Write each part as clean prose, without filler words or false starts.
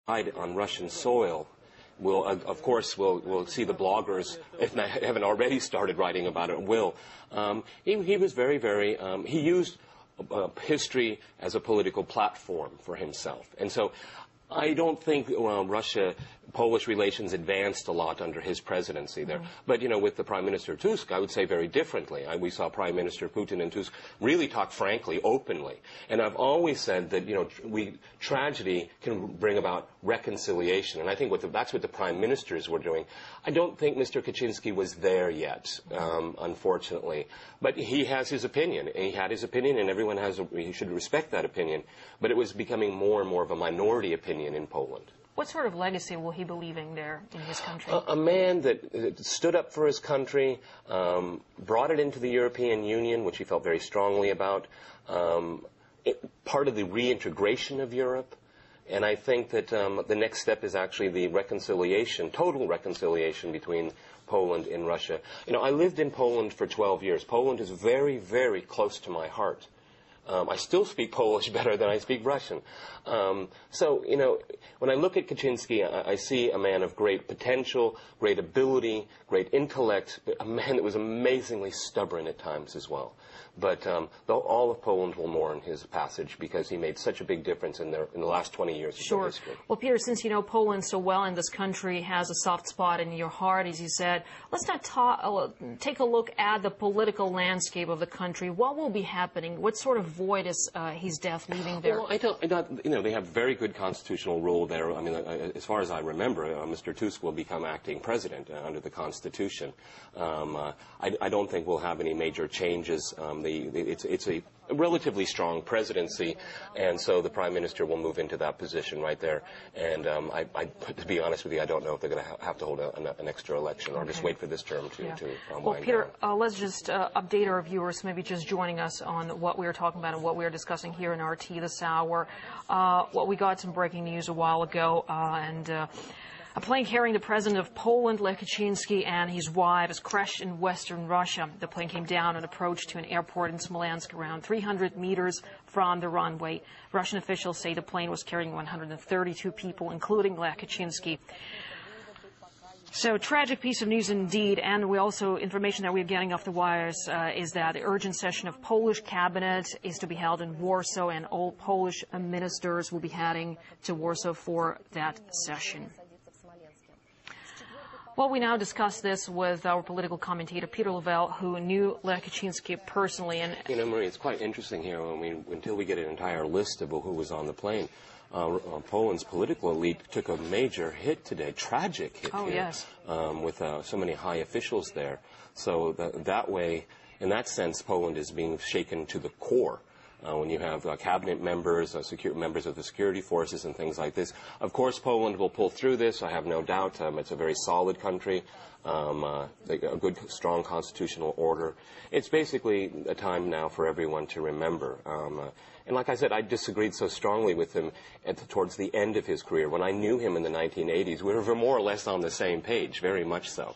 on Russian soil. We'll, of course, we'll see the bloggers, if they haven't already started writing about it, will. He was very, very, he used history as a political platform for himself. And so I don't think Russia-Polish relations advanced a lot under his presidency there. But, you know, with the Prime Minister Tusk, I would say very differently. We saw Prime Minister Putin and Tusk really talk frankly, openly. And I've always said that, you know, tragedy can bring about reconciliation. And I think that's what the Prime Ministers were doing. I don't think Mr. Kaczynski was there yet, unfortunately. But he has his opinion. He had his opinion, and everyone he should respect that opinion. But it was becoming more and more of a minority opinion in Poland. What sort of legacy will he be leaving there in his country? A man that stood up for his country, brought it into the European Union, which he felt very strongly about, part of the reintegration of Europe. And I think that the next step is actually the reconciliation, total reconciliation between Poland and Russia. You know, I lived in Poland for 12 years. Poland is very, very close to my heart. I still speak Polish better than I speak Russian. So, you know, when I look at Kaczynski, I see a man of great potential, great ability, great intellect, but a man that was amazingly stubborn at times as well. But all of Poland will mourn his passage because he made such a big difference in the last 20 years of their history. Well, Peter, since you know Poland so well and this country has a soft spot in your heart, as you said, let's not take a look at the political landscape of the country. What will be happening? What sort of void is his death leaving there? Well, you know, they have very good constitutional rule there. I mean, as far as I remember, Mr. Tusk will become acting president under the Constitution. I don't think we'll have any major changes. It's a relatively strong presidency, and so the Prime Minister will move into that position right there. And to be honest with you, I don't know if they're going to have to hold an extra election or just wait for this term to wind down. Well, Peter, let's just update our viewers, maybe just joining us on what we were talking about and what we are discussing here in RT this hour. Well, we got some breaking news a while ago, a plane carrying the president of Poland, Lech Kaczynski, and his wife has crashed in western Russia. The plane came down on approach to an airport in Smolensk around 300 meters from the runway. Russian officials say the plane was carrying 132 people, including Lech Kaczynski. So, tragic piece of news indeed, and we also, information that we're getting off the wires is that the urgent session of Polish cabinet is to be held in Warsaw, and all Polish ministers will be heading to Warsaw for that session. Well, we now discuss this with our political commentator, Peter Lavelle, who knew Lech Kaczynski personally. And you know, Marie, it's quite interesting here. I mean, until we get an entire list of who was on the plane, Poland's political elite took a major hit today, tragic hit here, yes. With so many high officials there. So that way, in that sense, Poland is being shaken to the core. When you have cabinet members, members of the security forces and things like this. Of course, Poland will pull through this, I have no doubt. It's a very solid country, a good, strong constitutional order. It's basically a time now for everyone to remember. And like I said, I disagreed so strongly with him towards the end of his career. When I knew him in the 1980s, we were more or less on the same page, very much so.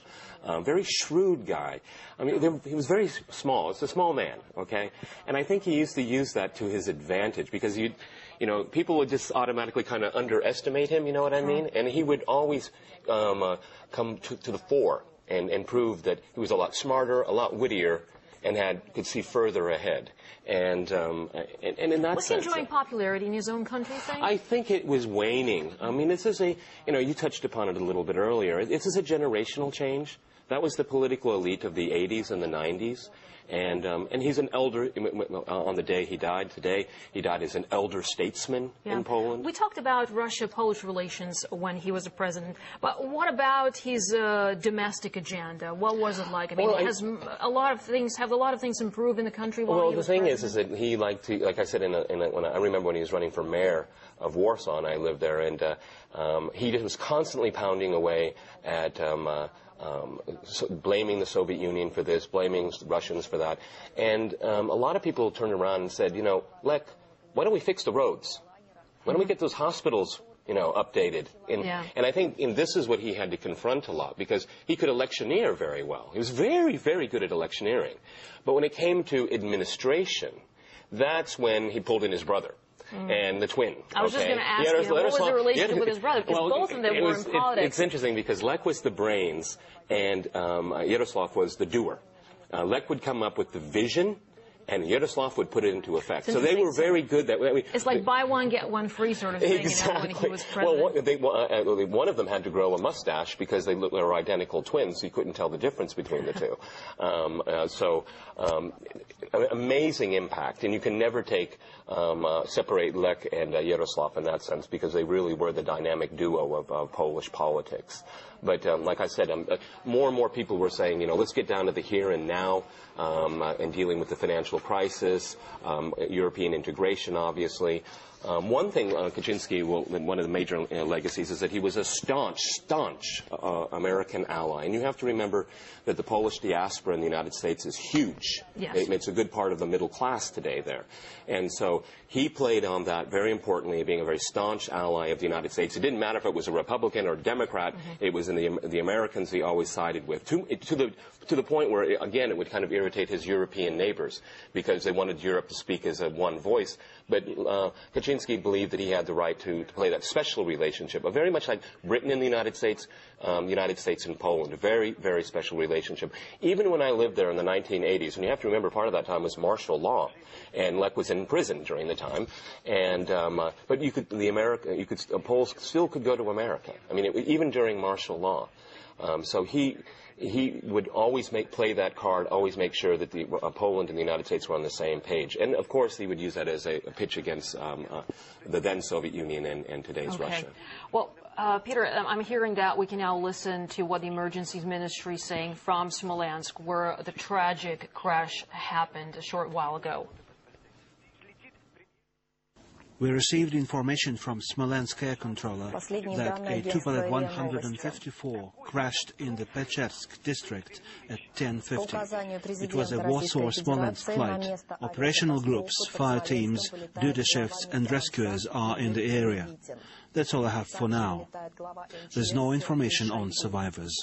Very shrewd guy. I mean, he was very small. It's a small man, okay? And I think he used to use that to his advantage because you know, people would just automatically kind of underestimate him, you know what I mean? And he would always come to the fore and prove that he was a lot smarter, a lot wittier, and could see further ahead. And in that sense, was he enjoying popularity in his own country, think? I think it was waning. I mean, this is you know, you touched upon it a little bit earlier. This is a generational change. That was the political elite of the 80s and the 90s. And he's an elder, on the day he died today, he died as an elder statesman in Poland. We talked about Russia-Polish relations when he was the president, but what about his domestic agenda? What was it like? I mean, have a lot of things improved in the country while he was president? Well, the thing is that he liked to, like I said, I remember when he was running for mayor of Warsaw, and I lived there, and he was constantly pounding away at blaming the Soviet Union for this, blaming the Russians for that. And a lot of people turned around and said, you know, Lech, why don't we fix the roads? Why don't we get those hospitals, you know, updated? And I think this is what he had to confront a lot, because he could electioneer very well. He was very, very good at electioneering. But when it came to administration, that's when he pulled in his brother. and the twin. I was just going to ask you, what was the relationship with his brother? Because both of them were in politics. It's interesting because Lech was the brains and Yaroslav was the doer. Lech would come up with the vision, and Yaroslav would put it into effect. So they were very good. It's like buy one, get one free sort of thing, exactly. when he was president. Well, one of them had to grow a mustache because they were identical twins, so you couldn't tell the difference between the two. Amazing impact, and you can never separate Lech and Yaroslav in that sense because they really were the dynamic duo of Polish politics. But like I said, more and more people were saying, let's get down to the here and now and dealing with the financial crisis, European integration, obviously. One thing Kaczynski, one of the major legacies, is that he was a staunch American ally. And you have to remember that the Polish diaspora in the United States is huge. Yes. It's a good part of the middle class today there. And so he played on that very importantly, being a very staunch ally of the United States. It didn't matter if it was a Republican or a Democrat. It was in the Americans he always sided with, to the point where, again, it would kind of irritate his European neighbors because they wanted Europe to speak as a one voice. But Kaczynski believed that he had the right to play that special relationship, very much like Britain and the United States and Poland, a very, very special relationship. Even when I lived there in the 1980s, and you have to remember part of that time was martial law, and Lech was in prison during the time, and but Poles still could go to America. I mean, even during martial law. So he would always play that card, always make sure that Poland and the United States were on the same page. And, of course, he would use that as a pitch against the then Soviet Union and today's Russia. Well, Peter, I'm hearing that we can now listen to what the Emergencies Ministry is saying from Smolensk, where the tragic crash happened a short while ago. We received information from Smolensk air controller that a Tupolev 154 crashed in the Pechersk district at 10:50. It was a Warsaw-Smolensk flight. Operational groups, fire teams, duty shifts and rescuers are in the area. That's all I have for now. There's no information on survivors.